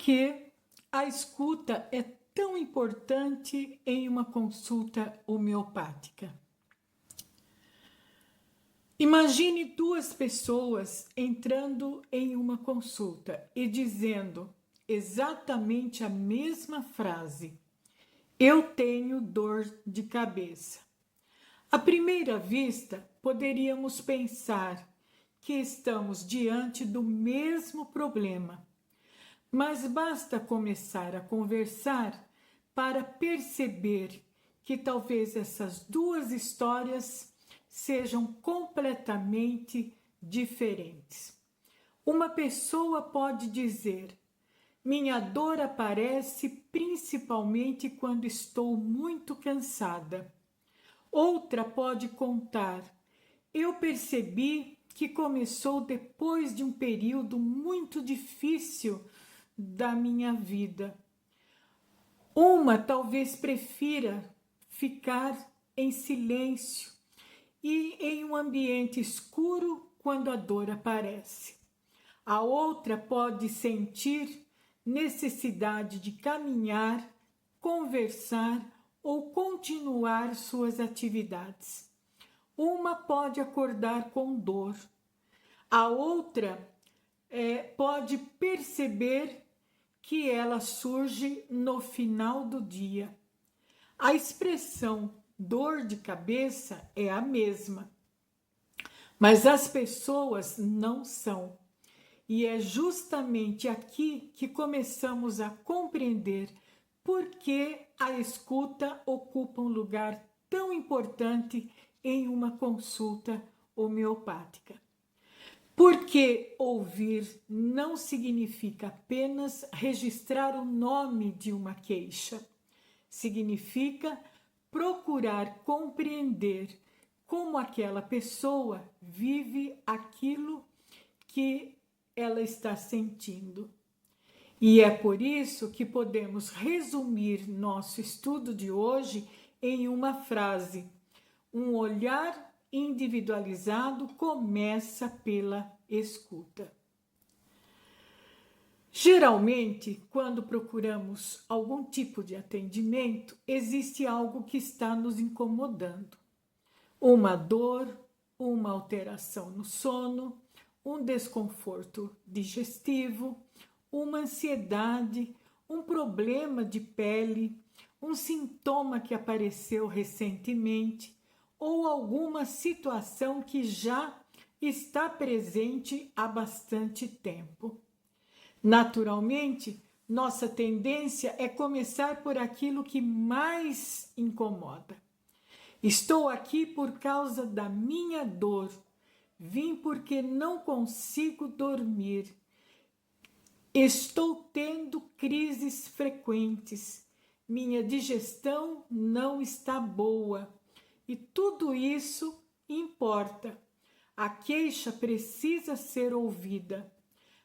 que a escuta é tão importante em uma consulta homeopática? Imagine duas pessoas entrando em uma consulta e dizendo exatamente a mesma frase: eu tenho dor de cabeça. À primeira vista, poderíamos pensar que estamos diante do mesmo problema, mas basta começar a conversar para perceber que talvez essas duas histórias sejam completamente diferentes. Uma pessoa pode dizer: minha dor aparece principalmente quando estou muito cansada. Outra pode contar: eu percebi que começou depois de um período muito difícil da minha vida. Uma talvez prefira ficar em silêncio e em um ambiente escuro quando a dor aparece. A outra pode sentir necessidade de caminhar, conversar ou continuar suas atividades. Uma pode acordar com dor, a outra pode perceber que ela surge no final do dia. A expressão dor de cabeça é a mesma, mas as pessoas não são. E é justamente aqui que começamos a compreender por que a escuta ocupa um lugar tão importante em uma consulta homeopática. Porque ouvir não significa apenas registrar o nome de uma queixa. Significa procurar compreender como aquela pessoa vive aquilo que ela está sentindo. E é por isso que podemos resumir nosso estudo de hoje em uma frase: um olhar individualizado começa pela escuta. Geralmente, quando procuramos algum tipo de atendimento, existe algo que está nos incomodando. Uma dor, uma alteração no sono, um desconforto digestivo, uma ansiedade, um problema de pele, um sintoma que apareceu recentemente ou alguma situação que já está presente há bastante tempo. Naturalmente, nossa tendência é começar por aquilo que mais incomoda. Estou aqui por causa da minha dor. Vim porque não consigo dormir. Estou tendo crises frequentes. Minha digestão não está boa. E tudo isso importa. A queixa precisa ser ouvida.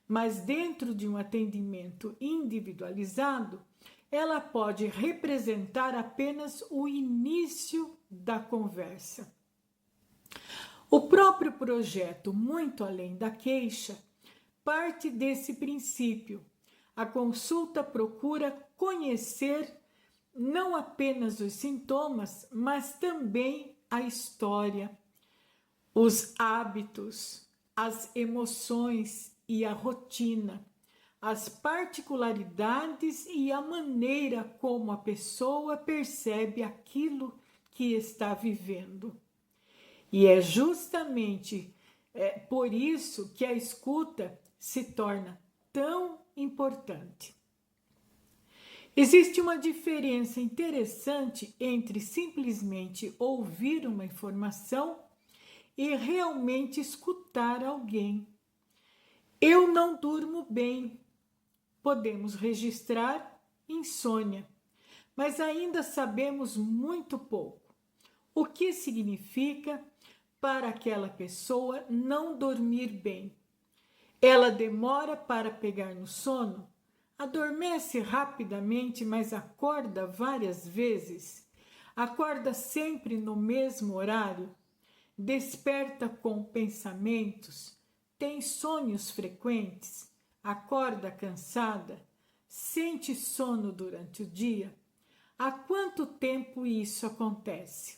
Mas dentro de um atendimento individualizado, ela pode representar apenas o início da conversa. O próprio projeto Muito Além da Queixa parte desse princípio. A consulta procura conhecer não apenas os sintomas, mas também a história, os hábitos, as emoções e a rotina, as particularidades e a maneira como a pessoa percebe aquilo que está vivendo. E é justamente por isso que a escuta se torna tão importante. Existe uma diferença interessante entre simplesmente ouvir uma informação e realmente escutar alguém. Eu não durmo bem. Podemos registrar insônia, mas ainda sabemos muito pouco. O que significa para aquela pessoa não dormir bem? Ela demora para pegar no sono? Adormece rapidamente, mas acorda várias vezes? Acorda sempre no mesmo horário? Desperta com pensamentos? Tem sonhos frequentes? Acorda cansada? sente sono durante o dia? Há quanto tempo isso acontece?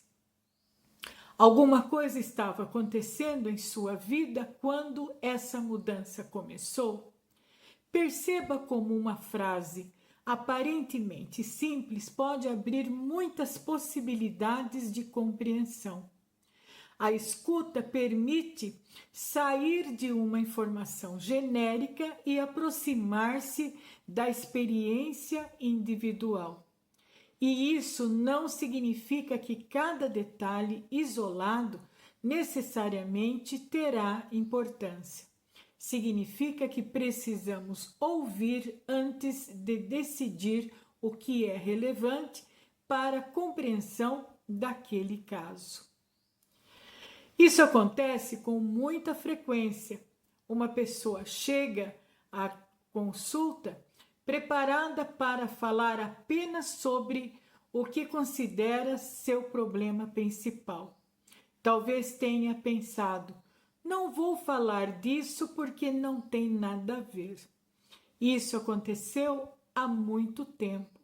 Alguma coisa estava acontecendo em sua vida quando essa mudança começou? Perceba como uma frase aparentemente simples pode abrir muitas possibilidades de compreensão. A escuta permite sair de uma informação genérica e aproximar-se da experiência individual. E isso não significa que cada detalhe isolado necessariamente terá importância. Significa que precisamos ouvir antes de decidir o que é relevante para a compreensão daquele caso. Isso acontece com muita frequência. Uma pessoa chega à consulta preparada para falar apenas sobre o que considera seu problema principal. Talvez tenha pensado: não vou falar disso porque não tem nada a ver. Isso aconteceu há muito tempo.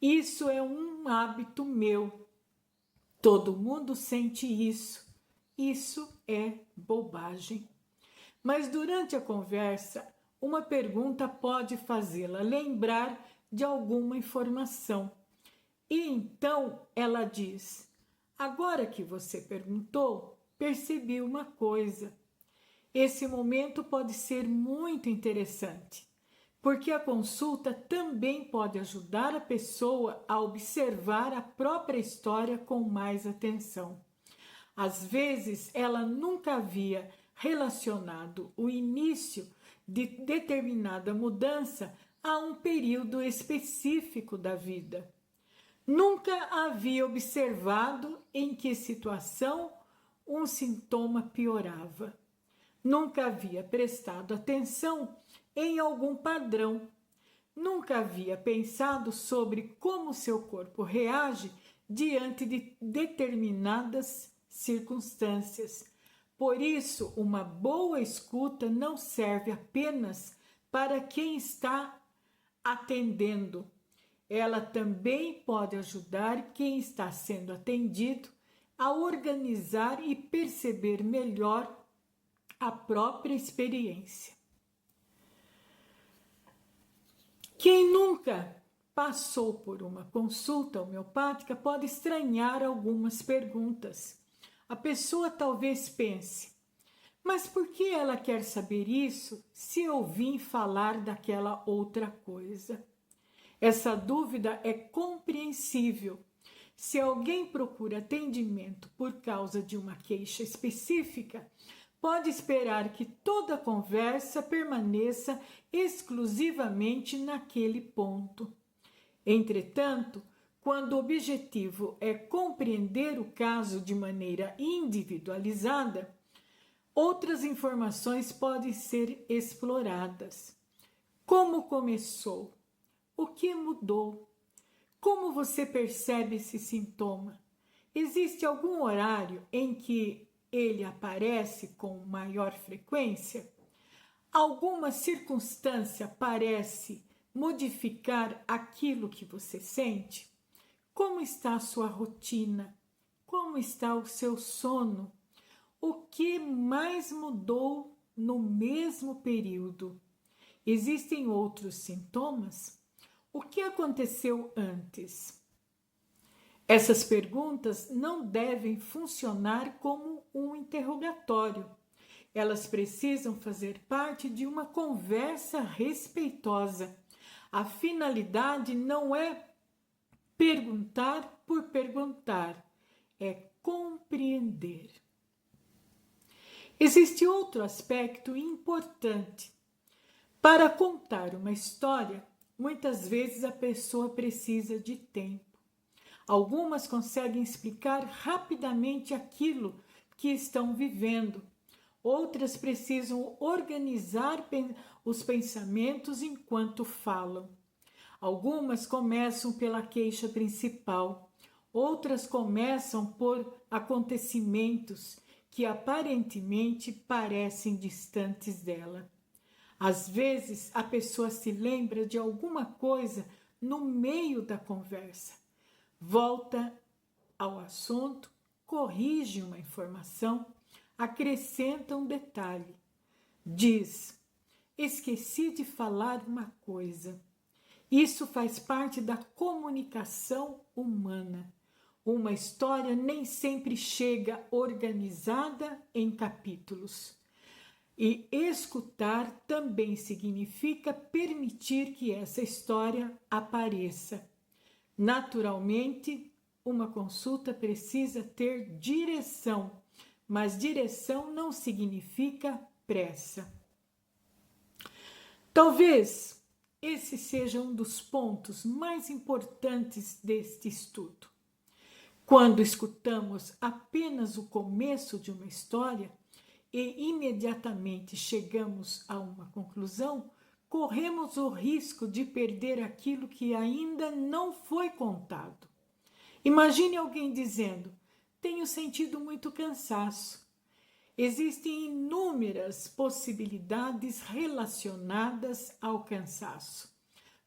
Isso é um hábito meu. Todo mundo sente isso. Isso é bobagem. Mas durante a conversa, uma pergunta pode fazê-la lembrar de alguma informação. E então ela diz: agora que você perguntou, percebi uma coisa. Esse momento pode ser muito interessante, porque a consulta também pode ajudar a pessoa a observar a própria história com mais atenção. Às vezes, ela nunca havia relacionado o início de determinada mudança a um período específico da vida. Nunca havia observado em que situação um sintoma piorava. Nunca havia prestado atenção em algum padrão. Nunca havia pensado sobre como seu corpo reage diante de determinadas circunstâncias. Por isso, uma boa escuta não serve apenas para quem está atendendo. Ela também pode ajudar quem está sendo atendido a organizar e perceber melhor a própria experiência. Quem nunca passou por uma consulta homeopática pode estranhar algumas perguntas. A pessoa talvez pense: mas por que ela quer saber isso se eu vim falar daquela outra coisa? Essa dúvida é compreensível. Se alguém procura atendimento por causa de uma queixa específica, pode esperar que toda a conversa permaneça exclusivamente naquele ponto. Entretanto, quando o objetivo é compreender o caso de maneira individualizada, outras informações podem ser exploradas. Como começou? O que mudou? Como você percebe esse sintoma? Existe algum horário em que ele aparece com maior frequência? Alguma circunstância parece modificar aquilo que você sente? Como está a sua rotina? Como está o seu sono? O que mais mudou no mesmo período? Existem outros sintomas? O que aconteceu antes? Essas perguntas não devem funcionar como um interrogatório. Elas precisam fazer parte de uma conversa respeitosa. A finalidade não é perguntar por perguntar, é compreender. Existe outro aspecto importante. Para contar uma história, muitas vezes a pessoa precisa de tempo. Algumas conseguem explicar rapidamente aquilo que estão vivendo. Outras precisam organizar os pensamentos enquanto falam. Algumas começam pela queixa principal. Outras começam por acontecimentos que aparentemente parecem distantes dela. Às vezes, a pessoa se lembra de alguma coisa no meio da conversa, volta ao assunto, corrige uma informação, acrescenta um detalhe, diz: esqueci de falar uma coisa. Isso faz parte da comunicação humana. Uma história nem sempre chega organizada em capítulos. E escutar também significa permitir que essa história apareça. Naturalmente, uma consulta precisa ter direção, mas direção não significa pressa. Talvez esse seja um dos pontos mais importantes deste estudo. Quando escutamos apenas o começo de uma história e imediatamente chegamos a uma conclusão, corremos o risco de perder aquilo que ainda não foi contado. Imagine alguém dizendo: tenho sentido muito cansaço. Existem inúmeras possibilidades relacionadas ao cansaço.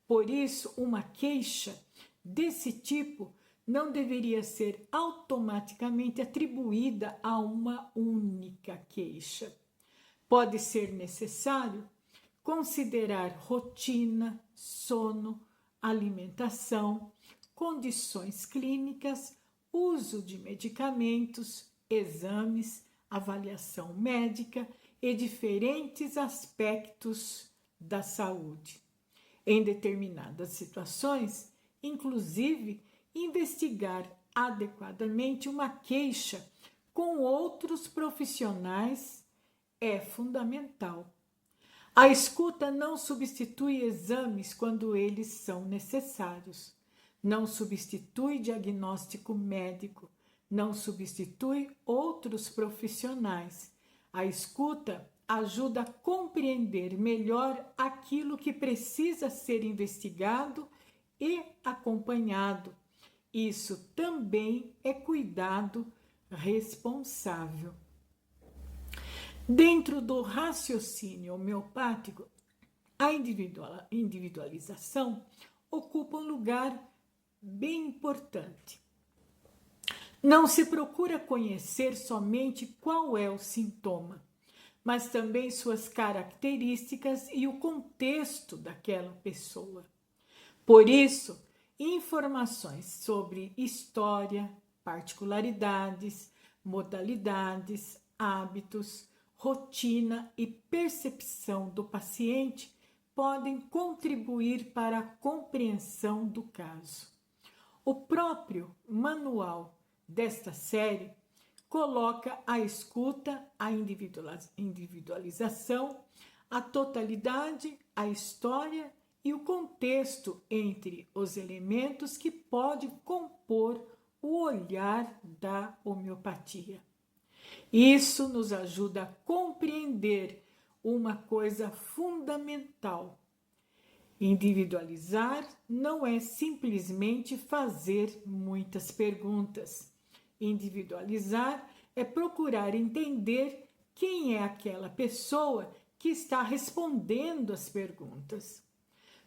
Por isso, uma queixa desse tipo não deveria ser automaticamente atribuída a uma única queixa. Pode ser necessário considerar rotina, sono, alimentação, condições clínicas, uso de medicamentos, exames, avaliação médica e diferentes aspectos da saúde. Em determinadas situações, inclusive, investigar adequadamente uma queixa com outros profissionais é fundamental. A escuta não substitui exames quando eles são necessários, não substitui diagnóstico médico, não substitui outros profissionais. A escuta ajuda a compreender melhor aquilo que precisa ser investigado e acompanhado. Isso também é cuidado responsável. Dentro do raciocínio homeopático, a individualização ocupa um lugar bem importante. Não se procura conhecer somente qual é o sintoma, mas também suas características e o contexto daquela pessoa. Por isso, informações sobre história, particularidades, modalidades, hábitos, rotina e percepção do paciente podem contribuir para a compreensão do caso. O próprio manual desta série coloca a escuta, a individualização, a totalidade, a história e o contexto entre os elementos que podem compor o olhar da homeopatia. Isso nos ajuda a compreender uma coisa fundamental. Individualizar não é simplesmente fazer muitas perguntas. Individualizar é procurar entender quem é aquela pessoa que está respondendo as perguntas.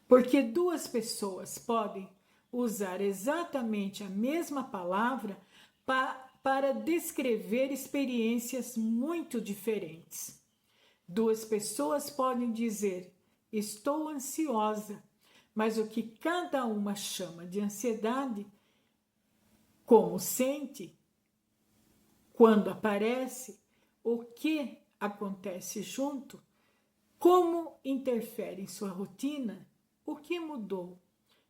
Porque duas pessoas podem usar exatamente a mesma palavra para descrever experiências muito diferentes. Duas pessoas podem dizer: estou ansiosa, mas o que cada uma chama de ansiedade, como sente, quando aparece, o que acontece junto, como interfere em sua rotina, o que mudou.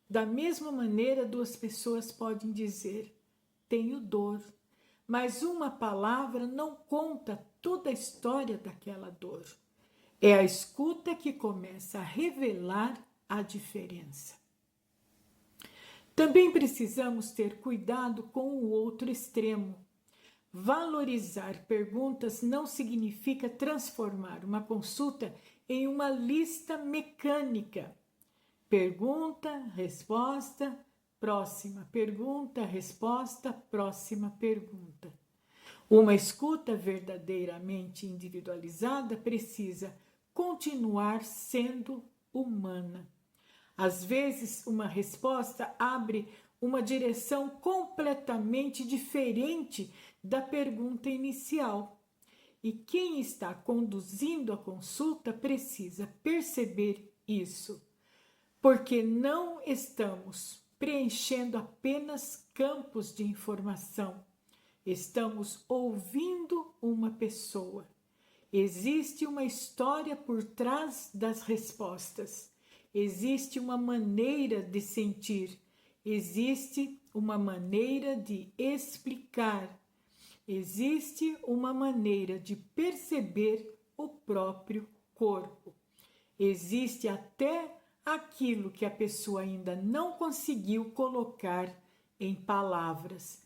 Da mesma maneira, duas pessoas podem dizer: tenho dor, mas uma palavra não conta toda a história daquela dor. É a escuta que começa a revelar a diferença. Também precisamos ter cuidado com o outro extremo. Valorizar perguntas não significa transformar uma consulta em uma lista mecânica. Pergunta, resposta, próxima pergunta, resposta, próxima pergunta. Uma escuta verdadeiramente individualizada precisa continuar sendo humana. Às vezes, uma resposta abre uma direção completamente diferente da pergunta inicial. E quem está conduzindo a consulta precisa perceber isso, porque não estamos preenchendo apenas campos de informação, estamos ouvindo uma pessoa. Existe uma história por trás das respostas, existe uma maneira de sentir, existe uma maneira de explicar, existe uma maneira de perceber o próprio corpo. Existe até aquilo que a pessoa ainda não conseguiu colocar em palavras.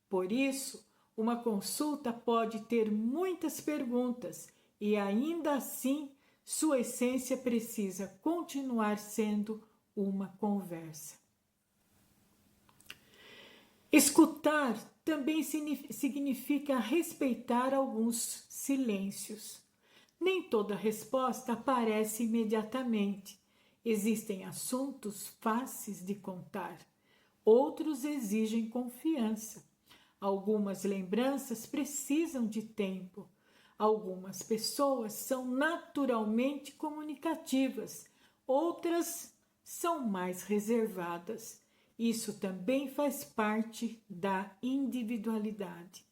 Por isso, uma consulta pode ter muitas perguntas e ainda assim sua essência precisa continuar sendo uma conversa. Escutar também significa respeitar alguns silêncios. Nem toda resposta aparece imediatamente. Existem assuntos fáceis de contar. Outros exigem confiança. Algumas lembranças precisam de tempo. Algumas pessoas são naturalmente comunicativas. Outras são mais reservadas. Isso também faz parte da individualidade.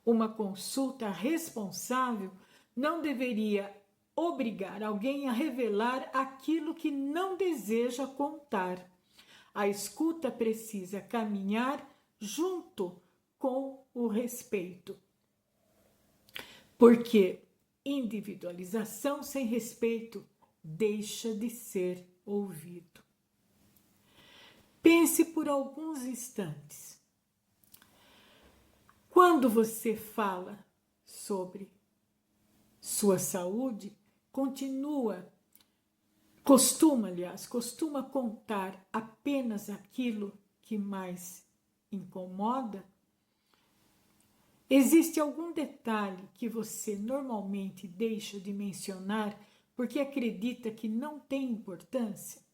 Uma consulta responsável não deveria obrigar alguém a revelar aquilo que não deseja contar. A escuta precisa caminhar junto com o respeito. Porque individualização sem respeito deixa de ser ouvido. Pense por alguns instantes. Quando você fala sobre sua saúde, costuma contar apenas aquilo que mais incomoda? Existe algum detalhe que você normalmente deixa de mencionar porque acredita que não tem importância?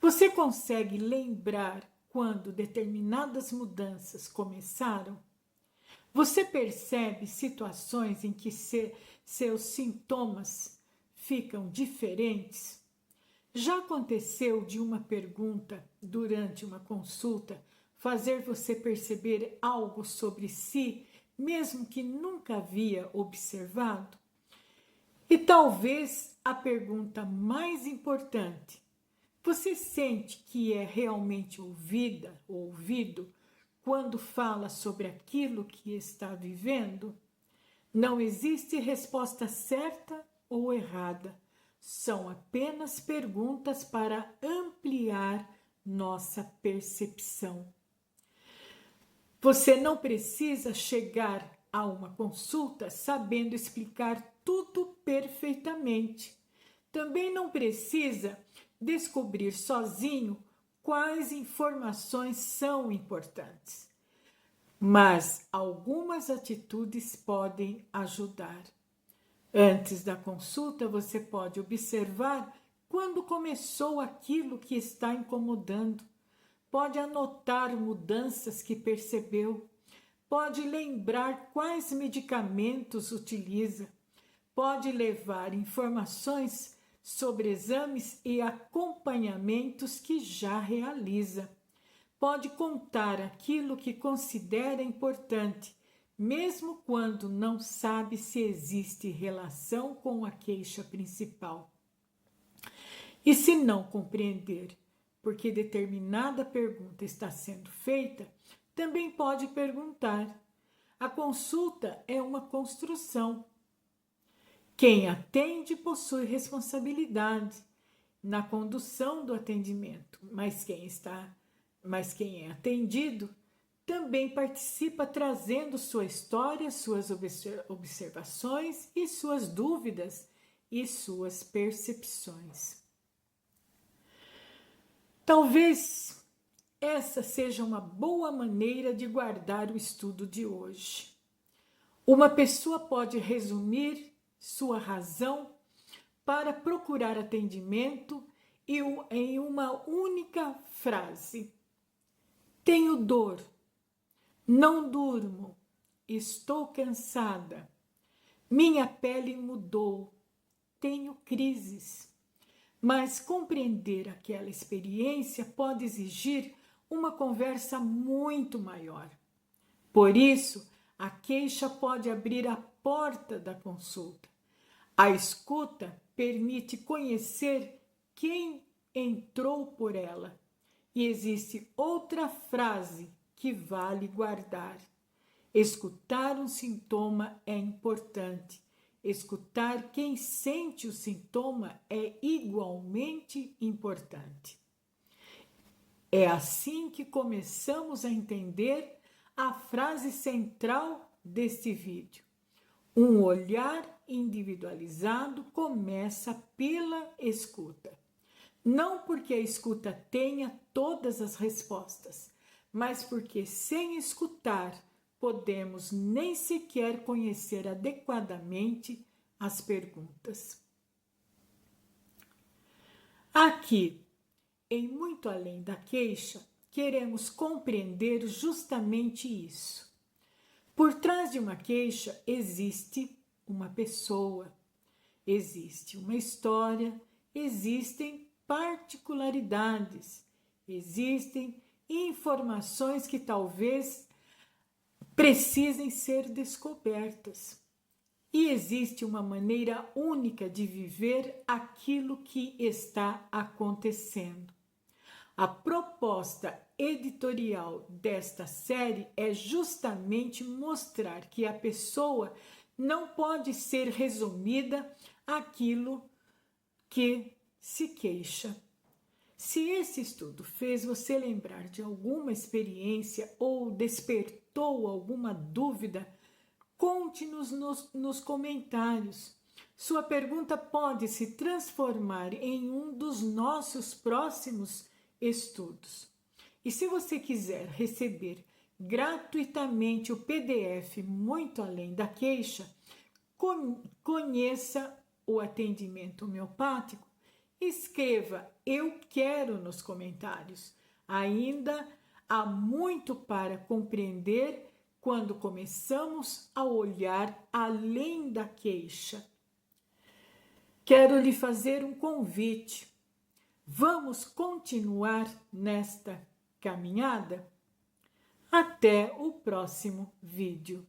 Você consegue lembrar quando determinadas mudanças começaram? Você percebe situações em que seus sintomas ficam diferentes? Já aconteceu de uma pergunta durante uma consulta fazer você perceber algo sobre si, mesmo que nunca havia observado? E talvez a pergunta mais importante: você sente que é realmente ouvida ou ouvido quando fala sobre aquilo que está vivendo? Não existe resposta certa ou errada. São apenas perguntas para ampliar nossa percepção. Você não precisa chegar a uma consulta sabendo explicar tudo perfeitamente. Também não precisa descobrir sozinho quais informações são importantes. Mas algumas atitudes podem ajudar. Antes da consulta, você pode observar quando começou aquilo que está incomodando. Pode anotar mudanças que percebeu. Pode lembrar quais medicamentos utiliza. Pode levar informações sobre exames e acompanhamentos que já realiza. Pode contar aquilo que considera importante, mesmo quando não sabe se existe relação com a queixa principal. E se não compreender porque determinada pergunta está sendo feita, também pode perguntar. A consulta é uma construção. Quem atende possui responsabilidade na condução do atendimento, mas quem é atendido também participa trazendo sua história, suas observações e suas dúvidas e suas percepções. Talvez essa seja uma boa maneira de guardar o estudo de hoje. Uma pessoa pode resumir sua razão para procurar atendimento em uma única frase. Tenho dor, não durmo, estou cansada, minha pele mudou, tenho crises. Mas compreender aquela experiência pode exigir uma conversa muito maior. Por isso, a queixa pode abrir a porta da consulta. A escuta permite conhecer quem entrou por ela. E existe outra frase que vale guardar. Escutar um sintoma é importante. Escutar quem sente o sintoma é igualmente importante. É assim que começamos a entender a frase central deste vídeo. Um olhar individualizado começa pela escuta. Não porque a escuta tenha todas as respostas, mas porque sem escutar podemos nem sequer conhecer adequadamente as perguntas. Aqui, em Muito Além da Queixa, queremos compreender justamente isso. Por trás de uma queixa existe uma pessoa, existe uma história, existem particularidades, existem informações que talvez precisem ser descobertas. E existe uma maneira única de viver aquilo que está acontecendo. A proposta editorial desta série é justamente mostrar que a pessoa não pode ser resumida àquilo que se queixa. Se esse estudo fez você lembrar de alguma experiência ou despertou alguma dúvida, conte-nos nos comentários. Sua pergunta pode se transformar em um dos nossos próximos estudos. E se você quiser receber gratuitamente o PDF Muito Além da Queixa, conheça o atendimento homeopático, escreva "Eu quero" nos comentários. Ainda há muito para compreender quando começamos a olhar além da queixa. Quero lhe fazer um convite. Vamos continuar nesta caminhada? Até o próximo vídeo.